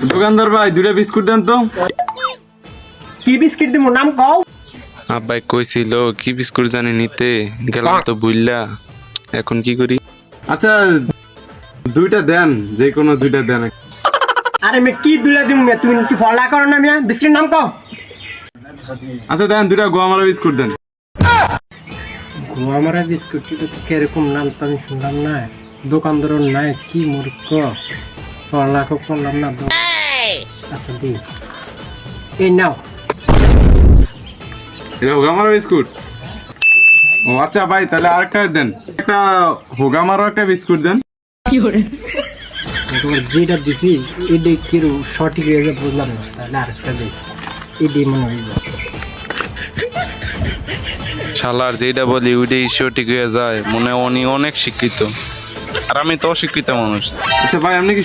দোকানদার ভাই দুটা বিস্কুট দেন তো। কি বিস্কিট দিব নাম কও? আব্বাই কইছিল কি বিস্কুট জানি নিতে গেলাম তো বুইল্লা, এখন কি করি? আচ্ছা দুইটা দেন, যে কোনো দুইটা দেন। আরে মে কি দুলা দিম মে, তুমি কি ফলা করো না মিয়া? বিস্কিট নাম কও? আচ্ছা দেন দুইটা গোয়ামারা বিস্কুট দেন। গোয়ামারা বিস্কুট কিরকম নাম তো আমি শুনলাম না। দোকানদার নাই, কি মূর্খ ফলা করলাম না। আচ্ছা দি এই নাও। এটা হোগামারা বিস্কুট? ও আচ্ছা ভাই তাহলে আরেকটা দেন, একটা হোগামারা একটা বিস্কুট দেন। তোমার যেটা দিছি এটাই কিরু সঠিক হয়ে যাবে বুঝলাম না, তাহলে আরেকটা দিস এটাই মনে হইল। শালার যেটা বলি ওইটাই সঠিক হয়ে যায়, মনে হয় উনি অনেক শিক্ষিত আর আমি তো অশিক্ষিত মানুষ। আচ্ছা ভাই আপনি কি